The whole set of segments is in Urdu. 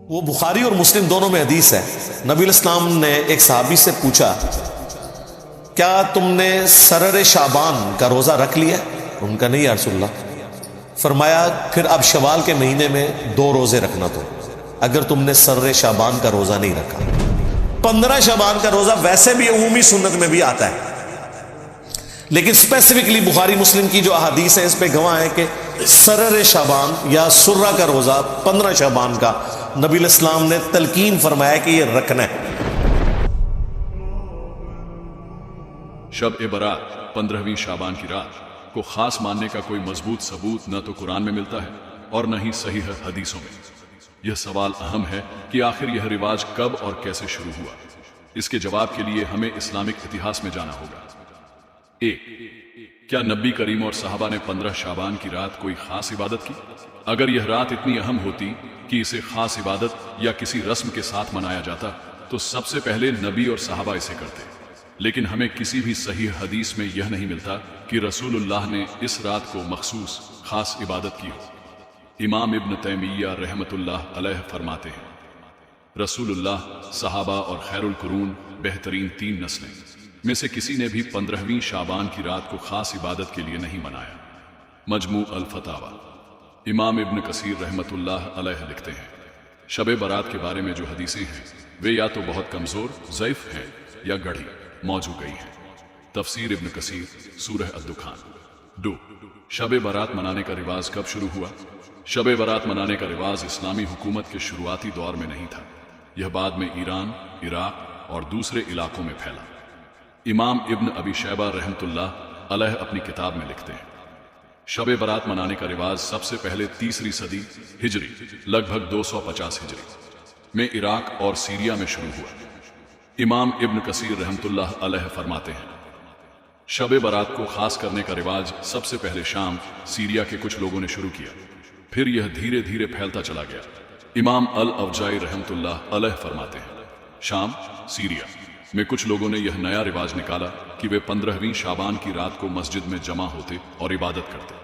وہ بخاری اور مسلم دونوں میں حدیث ہے، نبی الاسلام نے ایک صحابی سے پوچھا کیا تم نے سرر شعبان کا روزہ رکھ لیا؟ ان کا نہیں یا رسول اللہ۔ فرمایا پھر اب شوال کے مہینے میں 2 روزے رکھنا تو، اگر تم نے سرر شعبان کا روزہ نہیں رکھا۔ 15 شعبان کا روزہ ویسے بھی عمومی سنت میں بھی آتا ہے، لیکن اسپیسیفکلی بخاری مسلم کی جو احادیث ہے اس پہ گواہ ہے کہ سرر شعبان یا سرہ کا روزہ 15 شعبان کا نبی الاسلام نے تلقین فرمایا کہ یہ رکھنا ہے۔ شب برات 15ویں شعبان کی رات کو خاص ماننے کا کوئی مضبوط ثبوت نہ تو قرآن میں ملتا ہے اور نہ ہی صحیح حدیثوں میں۔ یہ سوال اہم ہے کہ آخر یہ رواج کب اور کیسے شروع ہوا؟ اس کے جواب کے لیے ہمیں اسلامک اتہاس میں جانا ہوگا۔ 1. کیا نبی کریم اور صحابہ نے 15 شعبان کی رات کوئی خاص عبادت کی؟ اگر یہ رات اتنی اہم ہوتی کہ اسے خاص عبادت یا کسی رسم کے ساتھ منایا جاتا تو سب سے پہلے نبی اور صحابہ اسے کرتے، لیکن ہمیں کسی بھی صحیح حدیث میں یہ نہیں ملتا کہ رسول اللہ نے اس رات کو مخصوص خاص عبادت کی ہو۔ امام ابن تیمیہ رحمت اللہ علیہ فرماتے ہیں رسول اللہ، صحابہ اور خیر القرون بہترین 3 نسلیں میں سے کسی نے بھی 15ویں شعبان کی رات کو خاص عبادت کے لیے نہیں منایا۔ مجموع الفتاوی۔ امام ابن کثیر رحمت اللہ علیہ لکھتے ہیں شب برات کے بارے میں جو حدیثیں ہیں وہ یا تو بہت کمزور ضعیف ہیں یا گڑھی موجو گئی ہیں۔ تفسیر ابن کثیر سورہ الدخان۔ 2. شب برات منانے کا رواج کب شروع ہوا؟ شب برات منانے کا رواج اسلامی حکومت کے شروعاتی دور میں نہیں تھا، یہ بعد میں ایران، عراق اور دوسرے علاقوں میں پھیلا۔ امام ابن ابی شیبہ رحمت اللہ علیہ اپنی کتاب میں لکھتے ہیں شب برات منانے کا رواج سب سے پہلے 3 صدی ہجری لگ بھگ 250 ہجری میں عراق اور سیریا میں شروع ہوا۔ امام ابن کثیر رحمت اللہ علیہ فرماتے ہیں شب برات کو خاص کرنے کا رواج سب سے پہلے شام، سیریا کے کچھ لوگوں نے شروع کیا، پھر یہ دھیرے دھیرے پھیلتا چلا گیا۔ امام الاوجاعی رحمت اللہ علیہ فرماتے ہیں شام، سیریا میں کچھ لوگوں نے یہ نیا رواج نکالا کہ وہ 15ویں شعبان کی رات کو مسجد میں جمع ہوتے اور عبادت کرتے۔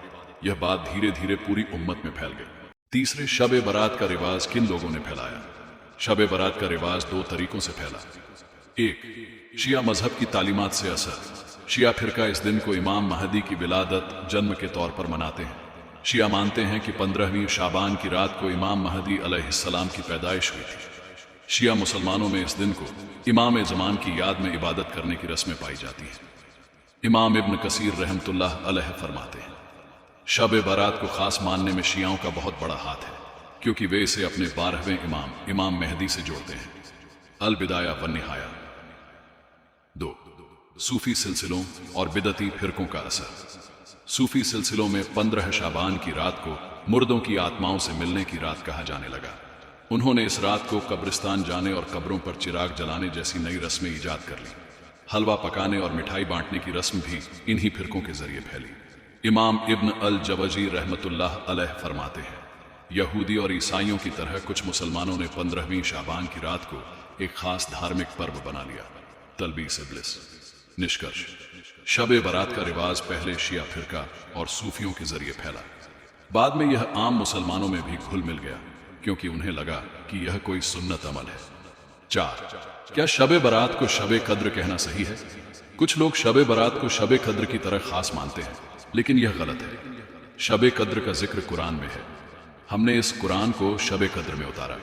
یہ بات دھیرے دھیرے پوری امت میں پھیل گئی۔ 3. شب برات کا رواج کن لوگوں نے پھیلایا؟ شب برات کا رواج 2 طریقوں سے پھیلا۔ 1. شیعہ مذہب کی تعلیمات سے اثر۔ شیعہ فرقہ اس دن کو امام مہدی کی ولادت جنم کے طور پر مناتے ہیں۔ شیعہ مانتے ہیں کہ 15ویں شعبان کی رات کو امام مہدی علیہ السلام کی پیدائش ہوئی تھی۔ شیعہ مسلمانوں میں اس دن کو امام زمان کی یاد میں عبادت کرنے کی رسمیں پائی جاتی ہیں۔ امام ابن کثیر رحمت اللہ علیہ فرماتے ہیں شب برات کو خاص ماننے میں شیعوں کا بہت بڑا ہاتھ ہے، کیونکہ وہ اسے اپنے 12ویں امام مہدی سے جوڑتے ہیں۔ البدایہ والنہایہ۔ 2. صوفی سلسلوں اور بدعتی فرقوں کا اثر۔ صوفی سلسلوں میں 15 شعبان کی رات کو مردوں کی آتماؤں سے ملنے کی رات کہا جانے لگا۔ انہوں نے اس رات کو قبرستان جانے اور قبروں پر چراغ جلانے جیسی نئی رسمیں ایجاد کر لی۔ حلوہ پکانے اور مٹھائی بانٹنے کی رسم بھی انہی فرقوں کے ذریعے پھیلی۔ امام ابن الجوزی رحمت اللہ علیہ فرماتے ہیں یہودی اور عیسائیوں کی طرح کچھ مسلمانوں نے 15ویں شعبان کی رات کو ایک خاص دھارمک پرو بنا لیا۔ تلبیس ابلیس۔ نشکرش شب برات کا رواج پہلے شیعہ فرقہ اور صوفیوں کے ذریعے پھیلا، بعد میں یہ عام مسلمانوں میں بھی گھل مل گیا کیونکہ انہیں لگا کہ یہ کوئی سنت عمل ہے۔ 4. کیا شب برات کو شب قدر کہنا صحیح ہے؟ کچھ لوگ شب برات کو شب قدر کی طرح خاص مانتے ہیں، لیکن یہ غلط ہے۔ شب قدر کا ذکر قرآن میں ہے، ہم نے اس قرآن کو شب قدر میں اتارا۔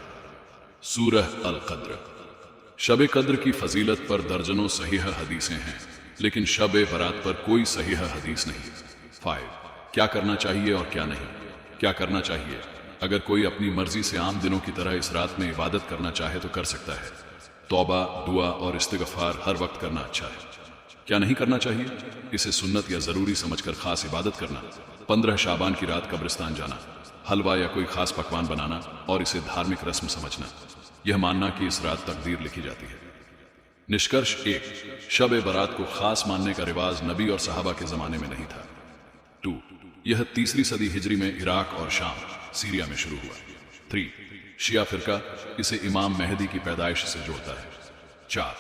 سورہ القدر۔ شب قدر کی فضیلت پر درجنوں صحیح حدیثیں ہیں، لیکن شب برات پر کوئی صحیح حدیث نہیں۔ 5. کیا کرنا چاہیے اور کیا نہیں؟ کیا کرنا چاہیے؟ اگر کوئی اپنی مرضی سے عام دنوں کی طرح اس رات میں عبادت کرنا چاہے تو کر سکتا ہے۔ توبہ، دعا اور استغفار ہر وقت کرنا اچھا ہے۔ کیا نہیں کرنا چاہیے؟ اسے سنت یا ضروری سمجھ کر خاص عبادت کرنا، 15 شعبان کی رات قبرستان جانا، حلوہ یا کوئی خاص پکوان بنانا اور اسے دھارمک رسم سمجھنا، یہ ماننا کہ اس رات تقدیر لکھی جاتی ہے۔ نشکرش 1. شب برات کو خاص ماننے کا رواج نبی اور صحابہ کے زمانے میں نہیں تھا۔ 2. یہ 3 صدی ہجری میں عراق اور شام، سیریا میں شروع ہوا۔ 3. شیعہ فرقہ اسے امام مہدی کی پیدائش سے جوڑتا ہے۔ 4.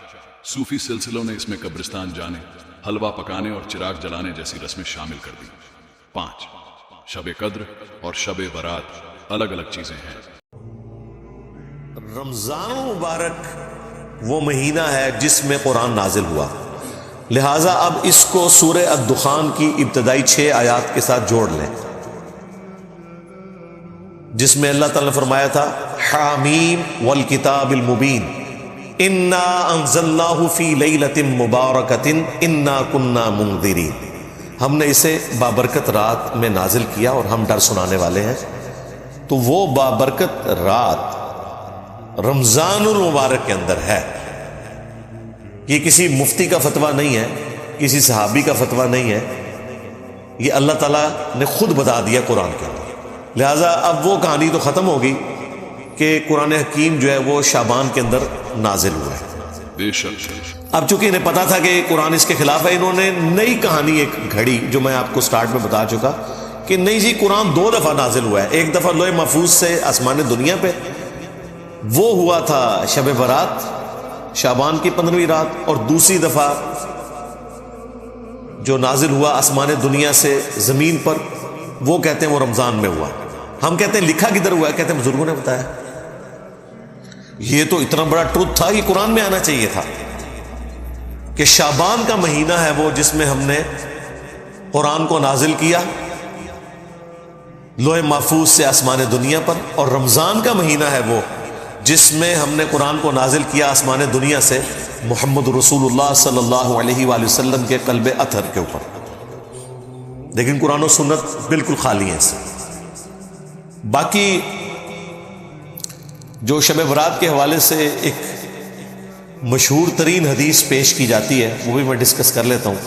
صوفی سلسلوں نے اس میں قبرستان جانے، حلوہ پکانے اور چراغ جلانے جیسی رسمیں شامل کر دی۔ 5. شب قدر اور شب برات الگ الگ چیزیں ہیں۔ رمضان المبارک وہ مہینہ ہے جس میں قرآن نازل ہوا، لہٰذا اب اس کو سورہ الدخان کی ابتدائی 6 آیات کے ساتھ جوڑ لیں، جس میں اللہ تعالیٰ نے فرمایا تھا حامیم والکتاب المبین انا انزلناہ فی لیلۃ مبارکۃ انا کنا منذرین، ہم نے اسے بابرکت رات میں نازل کیا اور ہم ڈر سنانے والے ہیں۔ تو وہ بابرکت رات رمضان المبارک کے اندر ہے، یہ کسی مفتی کا فتویٰ نہیں ہے، کسی صحابی کا فتویٰ نہیں ہے، یہ اللہ تعالیٰ نے خود بتا دیا قرآن کے اندر۔ لہٰذا اب وہ کہانی تو ختم ہوگی کہ قرآن حکیم جو ہے وہ شعبان کے اندر نازل ہوا ہے۔ بے شک اب چونکہ انہیں پتا تھا کہ قرآن اس کے خلاف ہے، انہوں نے نئی کہانی ایک گھڑی، جو میں آپ کو سٹارٹ میں بتا چکا کہ نہیں جی قرآن 2 دفعہ نازل ہوا ہے، ایک دفعہ لوح محفوظ سے آسمان دنیا پہ، وہ ہوا تھا شب برات شعبان کی 15ویں رات، اور دوسری دفعہ جو نازل ہوا آسمان دنیا سے زمین پر، وہ کہتے ہیں وہ رمضان میں ہوا۔ ہم کہتے ہیں لکھا کدھر ہوا ہے؟ کہتے ہیں بزرگوں نے بتایا۔ یہ تو اتنا بڑا ٹروتھ تھا کہ قرآن میں آنا چاہیے تھا کہ شعبان کا مہینہ ہے وہ جس میں ہم نے قرآن کو نازل کیا لوح محفوظ سے آسمان دنیا پر، اور رمضان کا مہینہ ہے وہ جس میں ہم نے قرآن کو نازل کیا آسمان دنیا سے محمد رسول اللہ صلی اللہ علیہ وآلہ وسلم کے قلب اطہر کے اوپر۔ لیکن قرآن و سنت بالکل خالی ہیں اس سے۔ باقی جو شب برات کے حوالے سے ایک مشہور ترین حدیث پیش کی جاتی ہے، وہ بھی میں ڈسکس کر لیتا ہوں۔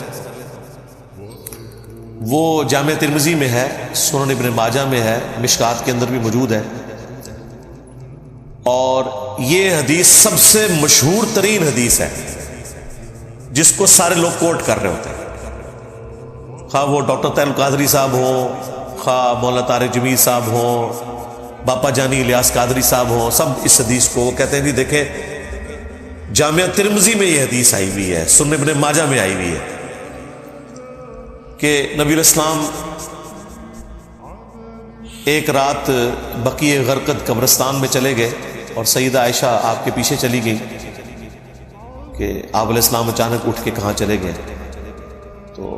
وہ جامع ترمذی میں ہے، سنن ابن ماجہ میں ہے، مشکات کے اندر بھی موجود ہے، اور یہ حدیث سب سے مشہور ترین حدیث ہے جس کو سارے لوگ کوٹ کر رہے ہوتے ہیں، خواہ وہ ڈاکٹر طاہر القادری صاحب ہوں، خواہ مولانا طارق جمیل صاحب ہوں، باپا جانی الیاس قادری صاحب ہوں، سب اس حدیث کو کہتے ہیں کہ دیکھیں جامعہ ترمذی میں یہ حدیث آئی ہوئی ہے، سنن ابن ماجہ میں آئی ہوئی ہے کہ نبی الاسلام ایک رات بقیع غرقد قبرستان میں چلے گئے، اور سیدہ عائشہ آپ کے پیچھے چلی گئی کہ آپ علیہ السلام اچانک اٹھ کے کہاں چلے گئے۔ تو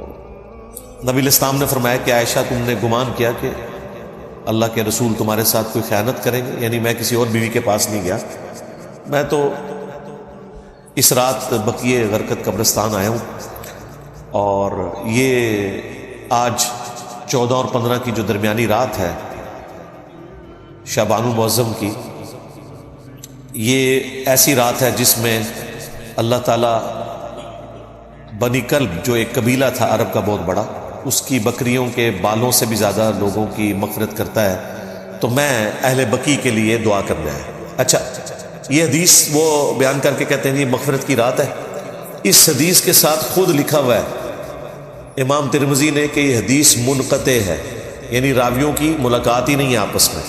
نبی علیہ السلام نے فرمایا کہ عائشہ تم نے گمان کیا کہ اللہ کے رسول تمہارے ساتھ کوئی خیانت کریں گے؟ یعنی میں کسی اور بیوی کے پاس نہیں گیا، میں تو اس رات بقیع غرقد قبرستان آیا ہوں، اور یہ آج 14 اور 15 کی جو درمیانی رات ہے شعبان المعظم کی، یہ ایسی رات ہے جس میں اللہ تعالیٰ بنی کلب جو ایک قبیلہ تھا عرب کا بہت بڑا، اس کی بکریوں کے بالوں سے بھی زیادہ لوگوں کی مغفرت کرتا ہے۔ تو میں اہل بقی کے لیے دعا کرنا ہے۔ اچھا، یہ حدیث وہ بیان کر کے کہتے ہیں یہ مغفرت کی رات ہے۔ اس حدیث کے ساتھ خود لکھا ہوا ہے امام ترمذی نے کہ یہ حدیث منقطع ہے، یعنی راویوں کی ملاقات ہی نہیں ہے آپس میں۔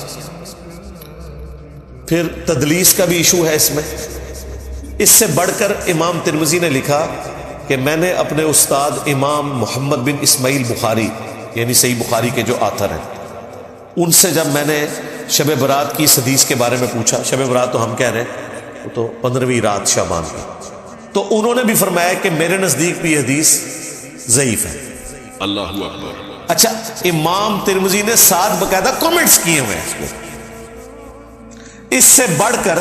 پھر تدلیس کا بھی ایشو ہے اس میں۔ اس سے بڑھ کر امام ترمذی نے لکھا کہ میں نے اپنے استاد امام محمد بن اسماعیل بخاری، یعنی صحیح بخاری کے جو آتھر ہیں، ان سے جب میں نے شب برات کی اس حدیث کے بارے میں پوچھا، شب برات تو ہم کہہ رہے ہیں وہ تو 15ویں رات شعبان کی، تو انہوں نے بھی فرمایا کہ میرے نزدیک بھی یہ حدیث ضعیف ہے۔ اللہ اکبر۔ اچھا، امام ترمذی نے 7 باقاعدہ کامنٹس کیے ہوئے ہیں اس کو۔ اس سے بڑھ کر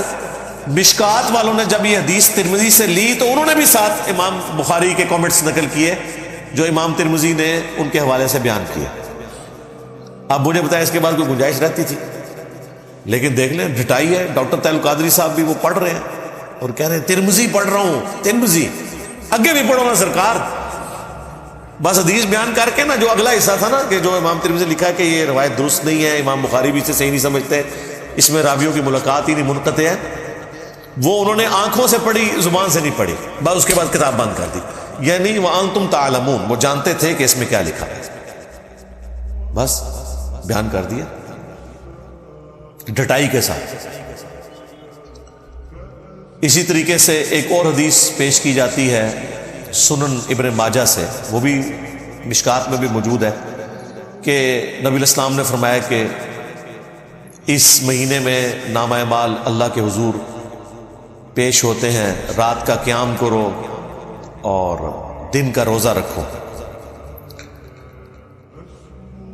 مشکات والوں نے جب یہ حدیث ترمذی سے لی تو انہوں نے بھی 7 امام بخاری کے کامنٹس نقل کیے جو امام ترمذی نے ان کے حوالے سے بیان کیے۔ اب مجھے بتائیں اس کے بعد کوئی گنجائش رہتی تھی؟ لیکن دیکھ لیں ڈٹائی ہے، ڈاکٹر طاہر القادری صاحب بھی وہ پڑھ رہے ہیں اور کہہ رہے ہیں ترمذی پڑھ رہا ہوں، ترمذی آگے بھی پڑھو نا سرکار۔ بس حدیث بیان کر کے نا جو اگلا حصہ تھا نا کہ جو امام ترمذی نے لکھا کہ یہ روایت درست نہیں ہے، امام بخاری بھی اسے صحیح نہیں سمجھتے، اس میں راویوں کی ملاقات ہی نہیں، منقطع ہے، وہ انہوں نے آنکھوں سے پڑھی، زبان سے نہیں پڑھی، بس اس کے بعد کتاب بند کر دی۔ یعنی وَأَنْتُمْ تَعْلَمُونَ، وہ جانتے تھے کہ اس میں کیا لکھا ہے، بس بیان کر دیا ڈٹائی کے ساتھ۔ اسی طریقے سے ایک اور حدیث پیش کی جاتی ہے سنن ابن ماجہ سے، وہ بھی مشکات میں بھی موجود ہے کہ نبی علیہ السلام نے فرمایا کہ اس مہینے میں نامہ اعمال اللہ کے حضور پیش ہوتے ہیں، رات کا قیام کرو اور دن کا روزہ رکھو۔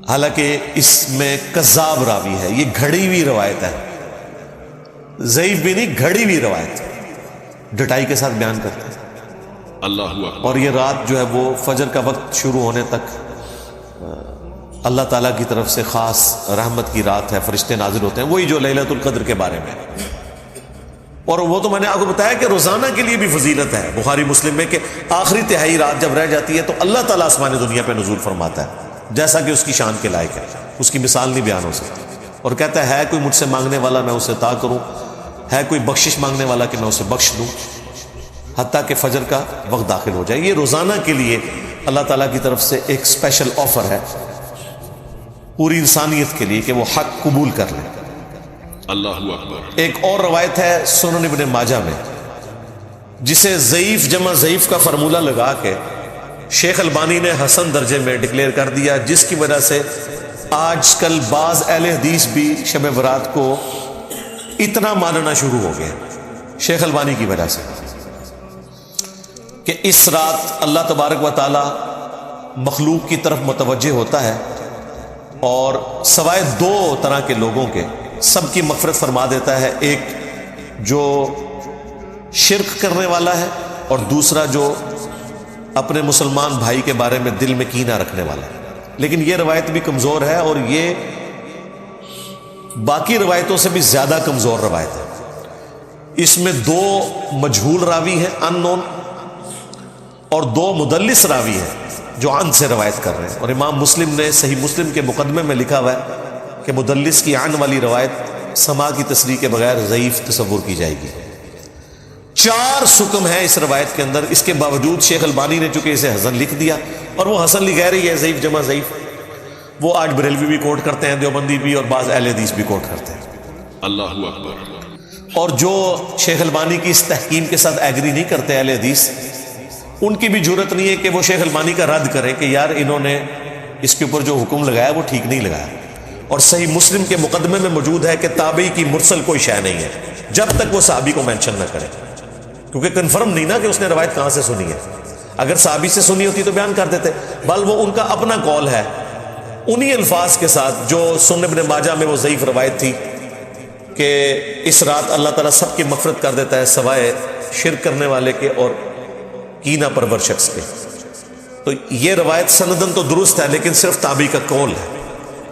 حالانکہ اس میں کذاب راوی ہے، یہ گھڑی ہوئی روایت ہے، ضعیف بھی نہیں، گھڑی ہوئی روایت، ڈٹائی کے ساتھ بیان کرتا ہے۔ اللہ اکبر۔ اور یہ رات جو ہے وہ فجر کا وقت شروع ہونے تک اللہ تعالیٰ کی طرف سے خاص رحمت کی رات ہے، فرشتے نازل ہوتے ہیں، وہی جو لیلۃ القدر کے بارے میں۔ اور وہ تو میں نے آپ کو بتایا کہ روزانہ کے لیے بھی فضیلت ہے، بخاری مسلم میں، کہ آخری تہائی رات جب رہ جاتی ہے تو اللہ تعالیٰ آسمان دنیا پہ نزول فرماتا ہے، جیسا کہ اس کی شان کے لائق ہے، اس کی مثال نہیں بیان ہو سکتی، اور کہتا ہے کوئی مجھ سے مانگنے والا میں اسے عطا کروں، ہے کوئی بخشش مانگنے والا کہ میں اسے بخش دوں، حتیٰ کہ فجر کا وقت داخل ہو جائے۔ یہ روزانہ کے لیے اللہ تعالیٰ کی طرف سے ایک اسپیشل آفر ہے پوری انسانیت کے لیے کہ وہ حق قبول کر لیں۔ اللہ اکبر۔ ایک اور روایت ہے سنن ابن ماجہ میں، جسے ضعیف جمع ضعیف کا فارمولہ لگا کے شیخ البانی نے حسن درجے میں ڈکلیئر کر دیا، جس کی وجہ سے آج کل بعض اہل حدیث بھی شب برات کو اتنا ماننا شروع ہو گئے شیخ البانی کی وجہ سے، کہ اس رات اللہ تبارک و تعالی مخلوق کی طرف متوجہ ہوتا ہے اور سوائے دو طرح کے لوگوں کے سب کی مغفرت فرما دیتا ہے، ایک جو شرک کرنے والا ہے اور دوسرا جو اپنے مسلمان بھائی کے بارے میں دل میں کینہ رکھنے والا ہے۔ لیکن یہ روایت بھی کمزور ہے، اور یہ باقی روایتوں سے بھی زیادہ کمزور روایت ہے۔ اس میں دو مجہول راوی ہیں، ان نون، اور دو مدلس راوی ہیں جو عن سے روایت کر رہے ہیں، اور امام مسلم نے صحیح مسلم کے مقدمے میں لکھا ہوا ہے کہ مدلس کی عن والی روایت سما کی تصریح کے بغیر ضعیف تصور کی جائے گی۔ 4 سکم ہیں اس روایت کے اندر، اس کے باوجود شیخ البانی نے چونکہ اسے حسن لکھ دیا، اور وہ حسن لکھ رہی ہے ضعیف جمع ضعیف، وہ آج بریلوی بھی کوٹ کرتے ہیں، دیوبندی بھی، اور بعض اہل حدیث بھی کوٹ کرتے ہیں۔ اللہ اکبر۔ اور جو شیخ البانی کی اس تحکیم کے ساتھ ایگری نہیں کرتے اہل حدیث، ان کی بھی جرت نہیں ہے کہ وہ شیخ البانی کا رد کریں کہ یار انہوں نے اس کے اوپر جو حکم لگایا وہ ٹھیک نہیں لگایا۔ اور صحیح مسلم کے مقدمے میں موجود ہے کہ تابعی کی مرسل کوئی شے نہیں ہے جب تک وہ صحابی کو مینشن نہ کرے، کیونکہ کنفرم نہیں نا کہ اس نے روایت کہاں سے سنی ہے۔ اگر صحابی سے سنی ہوتی تو بیان کر دیتے، بل وہ ان کا اپنا قول ہے انہی الفاظ کے ساتھ جو سنن ابن ماجہ میں وہ ضعیف روایت تھی کہ اس رات اللہ تعالیٰ سب کی مغفرت کر دیتا ہے سوائے شرک کرنے والے کے اور کینہ پرور شخص کے۔ تو یہ روایت سندن تو درست ہے، لیکن صرف تابعی کا قول ہے،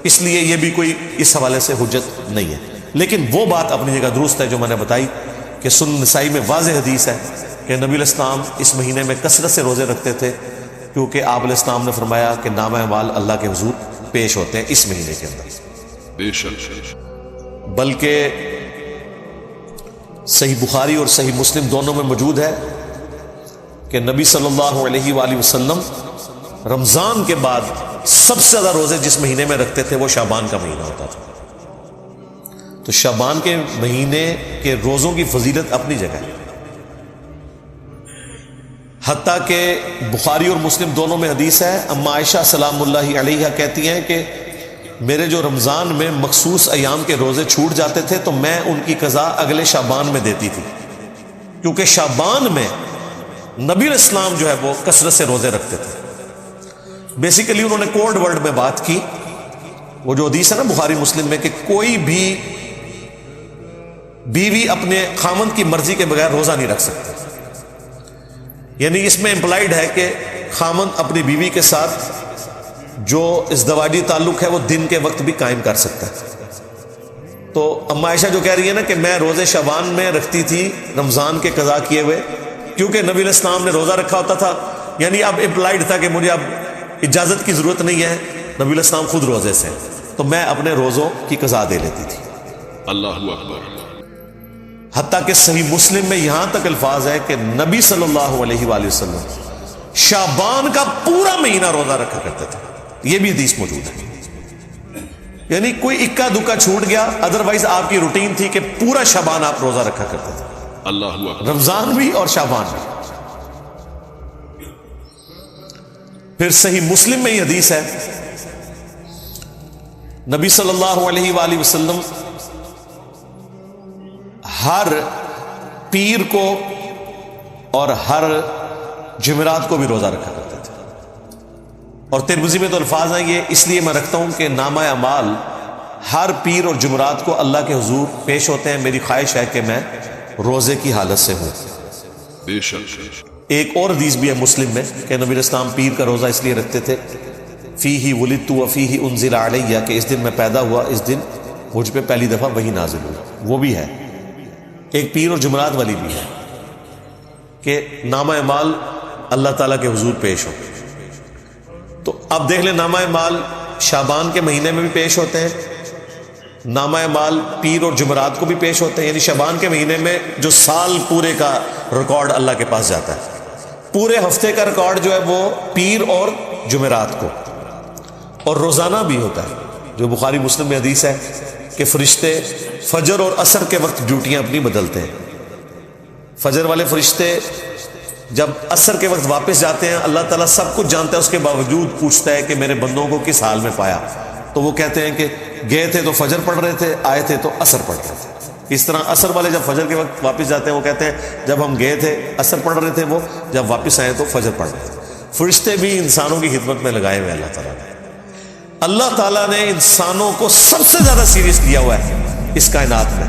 اس لیے یہ بھی کوئی اس حوالے سے حجت نہیں ہے۔ لیکن وہ بات اپنی جگہ درست ہے جو میں نے بتائی کہ سنن نسائی میں واضح حدیث ہے کہ نبی علیہ السلام اس مہینے میں کثرت سے روزے رکھتے تھے، کیونکہ آپ علیہ السلام نے فرمایا کہ نامہ اعمال اللہ کے حضور پیش ہوتے ہیں اس مہینے کے اندر۔ بے شک۔ بلکہ صحیح بخاری اور صحیح مسلم دونوں میں موجود ہے کہ نبی صلی اللہ علیہ وآلہ وسلم رمضان کے بعد سب سے زیادہ روزے جس مہینے میں رکھتے تھے وہ شعبان کا مہینہ ہوتا تھا۔ تو شعبان کے مہینے کے روزوں کی فضیلت اپنی جگہ ہے، حتیٰ کہ بخاری اور مسلم دونوں میں حدیث ہے، اما عائشہ سلام اللہ علیہا کہتی ہیں کہ میرے جو رمضان میں مخصوص ایام کے روزے چھوٹ جاتے تھے تو میں ان کی قضا اگلے شعبان میں دیتی تھی، کیونکہ شعبان میں نبی علیہ السلام جو ہے وہ کثرت سے روزے رکھتے تھے۔ بیسیکلی انہوں نے کوڈ ورڈ میں بات کی، وہ جو حدیث ہے نا بخاری مسلم میں کہ کوئی بھی بیوی اپنے خامند کی مرضی کے بغیر روزہ نہیں رکھ سکتی، یعنی اس میں امپلائیڈ ہے کہ خامند اپنی بیوی کے ساتھ جو ازدواجی تعلق ہے وہ دن کے وقت بھی قائم کر سکتا ہے۔ تو اما عائشہ جو کہہ رہی ہے نا کہ میں روزے شعبان میں رکھتی تھی رمضان کے قضا کیے ہوئے، کیونکہ نبی علیہ السلام نے روزہ رکھا ہوتا تھا، یعنی اب امپلائیڈ تھا کہ مجھے اب اجازت کی ضرورت نہیں ہے، نبی علیہ السلام خود روزے سے، تو میں اپنے روزوں کی قضا دے لیتی تھی۔ اللہ اکبر۔ حتیٰ کہ صحیح مسلم میں یہاں تک الفاظ ہے کہ نبی صلی اللہ علیہ وآلہ وسلم شعبان کا پورا مہینہ روزہ رکھا کرتے تھے، یہ بھی حدیث موجود ہے، یعنی کوئی اکا دکا چھوٹ گیا، ادروائز آپ کی روٹین تھی کہ پورا شعبان آپ روزہ رکھا کرتے تھے، اللہ اکبر۔ رمضان بھی اور شعبان بھی۔ پھر صحیح مسلم میں یہ حدیث ہے، نبی صلی اللہ علیہ وآلہ وسلم ہر پیر کو اور ہر جمعرات کو بھی روزہ رکھا کرتے تھے. اور ترمذی میں تو الفاظ ہیں یہ اس لیے میں رکھتا ہوں کہ نامہ اعمال ہر پیر اور جمعرات کو اللہ کے حضور پیش ہوتے ہیں. میری خواہش ہے کہ میں روزے کی حالت سے ہوں. بے شک. ایک اور حدیث بھی ہے مسلم میں کہ نبی اسلام پیر کا روزہ اس لیے رکھتے تھے فیہ ولدت وفیہ انزل علیہ، کہ اس دن میں پیدا ہوا، اس دن مجھ پہ پہلی دفعہ وحی نازل ہوئی. وہ بھی ہے ایک پیر اور جمعرات والی بھی ہے کہ نامہ اعمال اللہ تعالیٰ کے حضور پیش ہو. تو اب دیکھ لیں نامہ اعمال شعبان کے مہینے میں بھی پیش ہوتے ہیں، نامہ اعمال پیر اور جمعرات کو بھی پیش ہوتے ہیں. یعنی شعبان کے مہینے میں جو سال پورے کا ریکارڈ اللہ کے پاس جاتا ہے، پورے ہفتے کا ریکارڈ جو ہے وہ پیر اور جمعرات کو. اور روزانہ بھی ہوتا ہے جو بخاری مسلم میں حدیث ہے کہ فرشتے فجر اور عصر کے وقت ڈیوٹیاں اپنی بدلتے ہیں. فجر والے فرشتے جب عصر کے وقت واپس جاتے ہیں، اللہ تعالیٰ سب کچھ جانتا ہے، اس کے باوجود پوچھتا ہے کہ میرے بندوں کو کس حال میں پایا. تو وہ کہتے ہیں کہ گئے تھے تو فجر پڑھ رہے تھے، آئے تھے تو عصر پڑھ رہے تھے. اس طرح عصر والے جب فجر کے وقت واپس جاتے ہیں وہ کہتے ہیں جب ہم گئے تھے عصر پڑھ رہے تھے، وہ جب واپس آئے تو فجر پڑھ رہے تھے. فرشتے بھی انسانوں کی خدمت میں لگائے ہوئے اللہ تعالیٰ نے انسانوں کو سب سے زیادہ سیریس لیا ہوا ہے اس کائنات میں،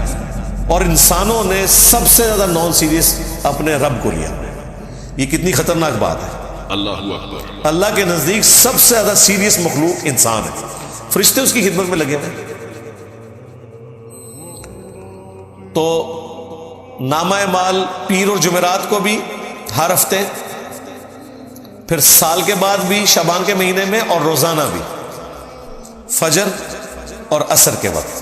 اور انسانوں نے سب سے زیادہ نان سیریس اپنے رب کو لیا. یہ کتنی خطرناک بات ہے. اللہ اکبر. اللہ کے نزدیک سب سے زیادہ سیریس مخلوق انسان ہے، فرشتے اس کی خدمت میں لگے ہوئے. تو نامہ اعمال پیر اور جمعرات کو بھی ہر ہفتے، پھر سال کے بعد بھی شعبان کے مہینے میں، اور روزانہ بھی فجر اور عصر کے وقت.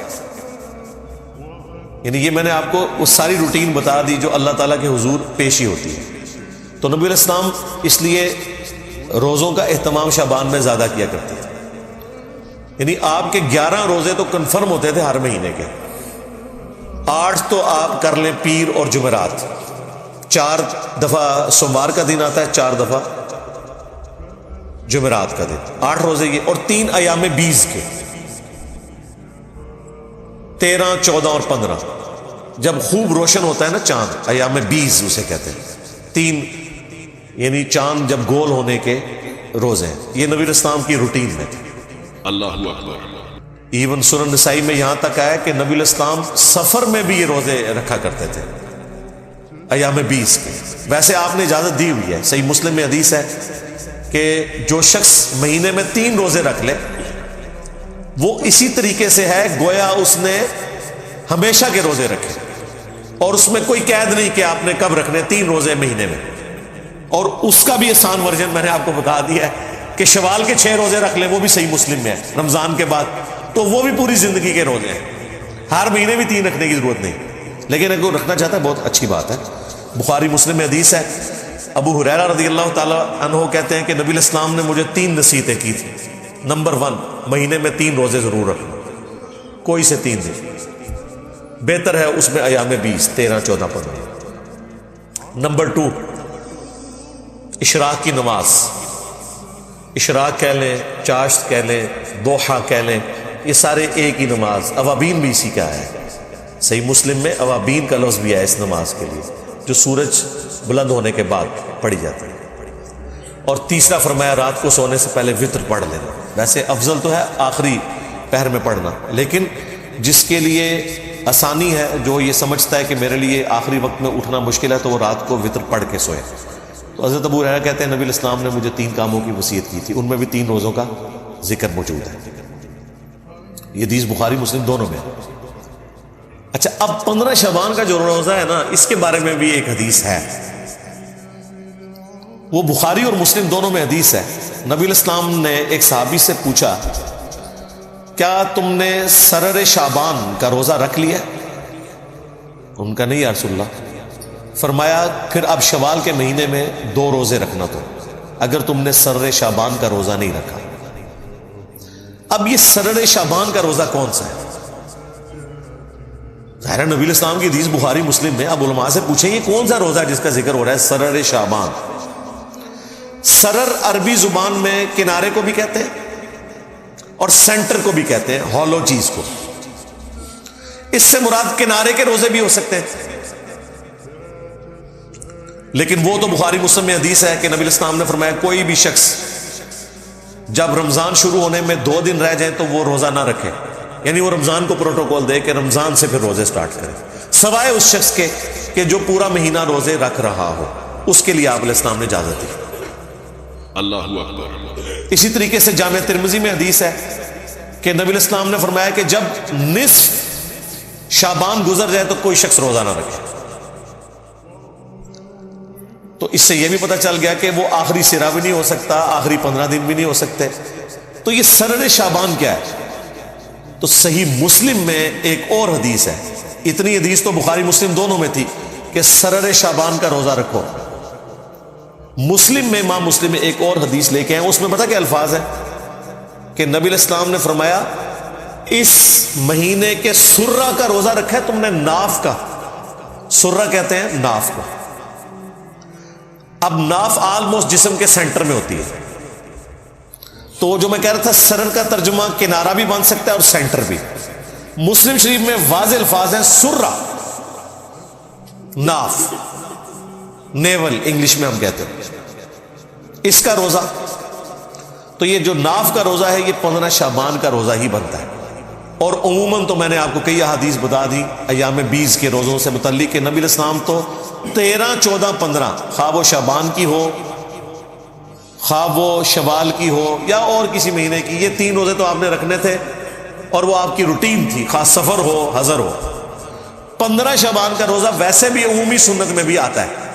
یعنی یہ میں نے آپ کو وہ ساری روٹین بتا دی جو اللہ تعالیٰ کے حضور پیشی ہوتی ہے. تو نبی علیہ السلام اس لیے روزوں کا اہتمام شعبان میں زیادہ کیا کرتے تھے. یعنی آپ کے 11 روزے تو کنفرم ہوتے تھے ہر مہینے کے. 8 تو آپ کر لیں پیر اور جمعرات، 4 دفعہ سوموار کا دن آتا ہے، 4 دفعہ جمعرات کا دن، 8 روزے یہ، اور 3 ایام 20 کے، 13، 14 اور 15. جب خوب روشن ہوتا ہے نا چاند، ایام 20 اسے کہتے ہیں. 3 یعنی چاند جب گول ہونے کے روزے ہیں. یہ نبی اسلام کی روٹین میں. اللہ اکبر. ایون سنن نسائی میں یہاں تک آیا کہ نبی اسلام سفر میں بھی یہ روزے رکھا کرتے تھے ایام 20 کے. ویسے آپ نے اجازت دی ہوئی ہے، صحیح مسلم میں حدیث ہے کہ جو شخص مہینے میں 3 روزے رکھ لے وہ اسی طریقے سے ہے گویا اس نے ہمیشہ کے روزے رکھے، اور اس میں کوئی قید نہیں کہ آپ نے کب رکھنے، 3 روزے مہینے میں. اور اس کا بھی آسان ورژن میں نے آپ کو بتا دیا ہے کہ شوال کے 6 روزے رکھ لیں، وہ بھی صحیح مسلم میں ہے رمضان کے بعد، تو وہ بھی پوری زندگی کے روزے ہیں. ہر مہینے بھی 3 رکھنے کی ضرورت نہیں، لیکن اگر رکھنا چاہتا ہے بہت اچھی بات ہے. بخاری مسلم میں حدیث ہے، ابو ہریرہ رضی اللہ تعالی عنہ کہتے ہیں کہ نبی الاسلام نے مجھے 3 نصیحتیں کی تھی. نمبر 1، مہینے میں 3 روزے ضرور رکھنا، کوئی سے 3 دن، بہتر ہے اس میں ایام 20، 13، 14، 15. نمبر 2، اشراق کی نماز، اشراق کہہ لیں، چاشت کہہ لیں، دوحہ کہہ لیں، یہ سارے ایک ہی نماز. اوابین بھی اسی کا ہے، صحیح مسلم میں اوابین کا لفظ بھی ہے اس نماز کے لیے جو سورج بلند ہونے کے بعد پڑھی جاتی ہے. اور تیسرا فرمایا رات کو سونے سے پہلے وطر پڑھ لینا. ویسے افضل تو ہے آخری پہر میں پڑھنا، لیکن جس کے لیے آسانی ہے، جو یہ سمجھتا ہے کہ میرے لیے آخری وقت میں اٹھنا مشکل ہے، تو وہ رات کو وطر پڑھ کے سوئے. تو حضرت ابو ہریرہ کہتے ہیں نبی الاسلام نے مجھے 3 کاموں کی وصیت کی تھی، ان میں بھی 3 روزوں کا ذکر موجود ہے. یہ حدیث بخاری مسلم دونوں میں. اچھا، اب 15 شعبان کا جو روزہ ہے نا، اس کے بارے میں بھی ایک حدیث ہے، وہ بخاری اور مسلم دونوں میں حدیث ہے. نبی الاسلام نے ایک صحابی سے پوچھا کیا تم نے سرر شعبان کا روزہ رکھ لیا؟ ان کا نہیں یا رسول اللہ. فرمایا پھر اب شوال کے مہینے میں 2 روزے رکھنا، تو اگر تم نے سرر شعبان کا روزہ نہیں رکھا. اب یہ سرر شعبان کا روزہ کون سا ہے؟ ظاہر نبی الاسلام کی حدیث بخاری مسلم میں. اب علماء سے پوچھیں یہ کون سا روزہ ہے جس کا ذکر ہو رہا ہے سرر شعبان؟ سرر عربی زبان میں کنارے کو بھی کہتے ہیں اور سینٹر کو بھی کہتے ہیں، ہالو چیز کو. اس سے مراد کنارے کے روزے بھی ہو سکتے ہیں. لیکن وہ تو بخاری مسلم میں حدیث ہے کہ نبی اسلام نے فرمایا کوئی بھی شخص جب رمضان شروع ہونے میں 2 دن رہ جائیں تو وہ روزہ نہ رکھے، یعنی وہ رمضان کو پروٹوکول دے کہ رمضان سے پھر روزے سٹارٹ کرے، سوائے اس شخص کے کہ جو پورا مہینہ روزے رکھ رہا ہو، اس کے لیے آپ علیہ السلام نے اجازت دی۔ اللہ اکبر۔ اسی طریقے سے جامع ترمذی میں حدیث ہے کہ نبی علیہ السلام نے فرمایا کہ جب نصف شعبان گزر جائے تو کوئی شخص روزہ نہ رکھے۔ تو اس سے یہ بھی پتہ چل گیا کہ وہ آخری سرا بھی نہیں ہو سکتا، آخری 15 دن بھی نہیں ہو سکتے۔ تو یہ سرر شعبان کیا ہے؟ تو صحیح مسلم میں ایک اور حدیث ہے، اتنی حدیث تو بخاری مسلم دونوں میں تھی کہ سرر شعبان کا روزہ رکھو۔ مسلم میں امام مسلم میں ایک اور حدیث لے کے ہیں، اس میں پتہ کیا الفاظ ہے کہ نبی علیہ السلام نے فرمایا اس مہینے کے سرہ کا روزہ رکھا ہے تم نے، ناف کا، سرہ کہتے ہیں ناف کو۔ اب ناف آلموسٹ جسم کے سینٹر میں ہوتی ہے، تو جو میں کہہ رہا تھا سرر کا ترجمہ کنارہ بھی بن سکتا ہے اور سینٹر بھی۔ مسلم شریف میں واضح الفاظ ہیں سرہ، ناف، نیول انگلش میں ہم کہتے ہیں، اس کا روزہ۔ تو یہ جو ناف کا روزہ ہے یہ 15 شعبان کا روزہ ہی بنتا ہے۔ اور عموماً تو میں نے آپ کو کئی احادیث بتا دی ایام 20 کے روزوں سے متعلق کہ نبی علیہ السلام تو 13، 14، 15 خواہ وہ شعبان کی ہو، خواہ وہ شوال کی ہو یا اور کسی مہینے کی، یہ 3 روزے تو آپ نے رکھنے تھے اور وہ آپ کی روٹین تھی، خاص سفر ہو حضر ہو۔ 15 شعبان کا روزہ ویسے بھی عمومی سنت میں بھی آتا ہے،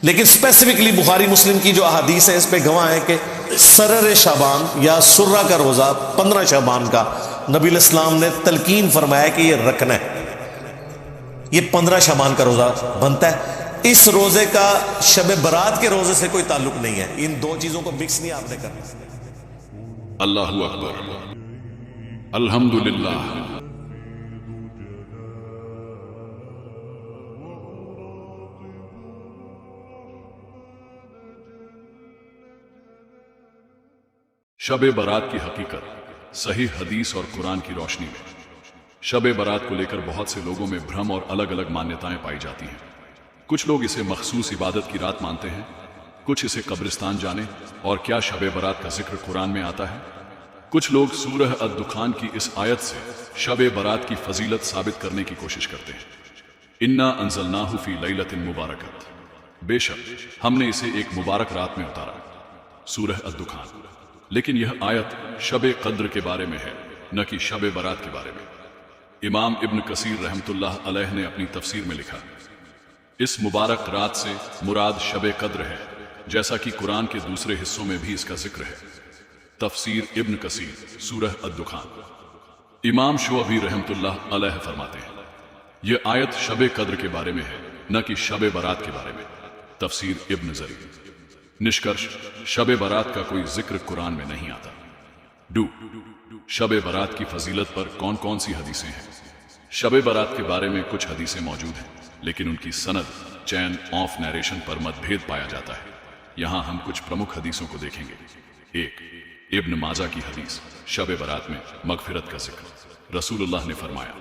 لیکن اسپیسیفکلی بخاری مسلم کی جو احادیث ہیں اس پہ گواہ ہے کہ سرر شعبان یا سرہ کا روزہ 15 شعبان کا نبی علیہ السلام نے تلقین فرمایا کہ یہ رکھنا ہے، یہ 15 شعبان کا روزہ بنتا ہے۔ اس روزے کا شب برات کے روزے سے کوئی تعلق نہیں ہے، ان دو چیزوں کو مکس نہیں آپ نے کرنا۔ اللہ اکبر، الحمدللہ۔ شب برات کی حقیقت صحیح حدیث اور قرآن کی روشنی میں شب برات کو لے کر بہت سے لوگوں میں بھرم اور الگ الگ مانیتائیں پائی جاتی ہیں۔ کچھ لوگ اسے مخصوص عبادت کی رات مانتے ہیں، کچھ اسے قبرستان جانے اور کیا شب برات کا ذکر قرآن میں آتا ہے۔ کچھ لوگ سورہ الدخان کی اس آیت سے شب برات کی فضیلت ثابت کرنے کی کوشش کرتے ہیں۔ انا انزلناہ فی لیلۃ مبارکۃ، بے شک ہم نے اسے ایک مبارک رات میں اتارا، سورہ الدخان۔ لیکن یہ آیت شب قدر کے بارے میں ہے، نہ کہ شب برات کے بارے میں۔ امام ابن کثیر رحمۃ اللہ علیہ نے اپنی تفسیر میں لکھا، اس مبارک رات سے مراد شب قدر ہے، جیسا کہ قرآن کے دوسرے حصوں میں بھی اس کا ذکر ہے۔ تفسیر ابن کثیر سورہ الدخان۔ امام شعبی رحمۃ اللہ علیہ فرماتے ہیں یہ آیت شب قدر کے بارے میں ہے، نہ کہ شب برات کے بارے میں۔ تفسیر ابن زری۔ نشکرش، شب برات کا کوئی ذکر قرآن میں نہیں آتا۔ شب برات کی فضیلت پر کون کون سی حدیثیں ہیں؟ شب برات کے بارے میں کچھ حدیثیں موجود ہیں، لیکن ان کی سند، چین آف نیریشن پر متبھید پایا جاتا ہے۔ یہاں ہم کچھ پرمکھ حدیثوں کو دیکھیں گے۔ 1، ابن ماجہ کی حدیث، شب برات میں مغفرت کا ذکر۔ رسول اللہ نے فرمایا،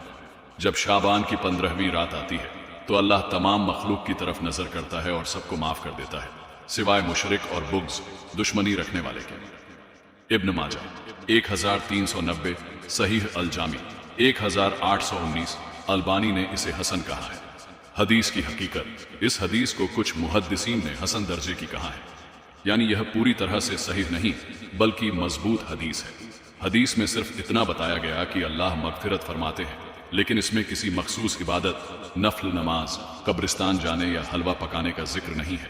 جب شعبان کی 15ویں رات آتی ہے تو اللہ تمام مخلوق کی طرف نظر کرتا ہے اور سب کو معاف کر دیتا ہے، سوائے مشرک اور بغض، دشمنی رکھنے والے کے۔ ابن ماجہ 1390، صحیح الجامی 1819، البانی نے اسے حسن کہا ہے۔ حدیث کی حقیقت، اس حدیث کو کچھ محدثین نے حسن درجے کی کہا ہے، یعنی یہ پوری طرح سے صحیح نہیں بلکہ مضبوط حدیث ہے۔ حدیث میں صرف اتنا بتایا گیا کہ اللہ مغفرت فرماتے ہیں، لیکن اس میں کسی مخصوص عبادت، نفل نماز، قبرستان جانے یا حلوہ پکانے کا ذکر نہیں ہے۔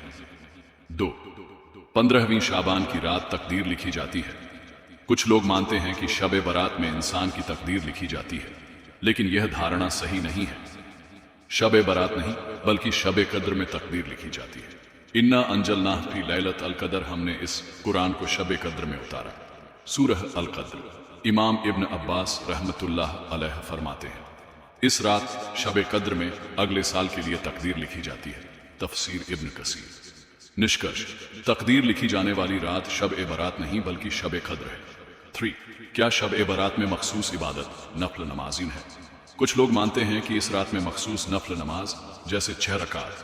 2، 15ویں شعبان کی رات تقدیر لکھی جاتی ہے۔ کچھ لوگ مانتے ہیں کہ شب برات میں انسان کی تقدیر لکھی جاتی ہے، لیکن یہ دھارنا صحیح نہیں ہے۔ شب برات نہیں بلکہ شب قدر میں تقدیر لکھی جاتی ہے۔ انا انزلناہ فی لیلۃ القدر، ہم نے اس قرآن کو شب قدر میں اتارا، سورہ القدر۔ امام ابن عباس رحمۃ اللہ علیہ فرماتے ہیں اس رات شب قدر میں اگلے سال کے لیے تقدیر لکھی جاتی ہے۔ تفسیر ابن کثیر۔ نشکرش، تقدیر لکھی جانے والی رات شب برات نہیں بلکہ شب قدر ہے۔ 3، کیا شب برات میں مخصوص عبادت نفل نمازین ہے؟ کچھ لوگ مانتے ہیں کہ اس رات میں مخصوص نفل نماز جیسے 6 رکعت،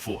4.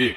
1.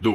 2.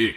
1.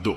2.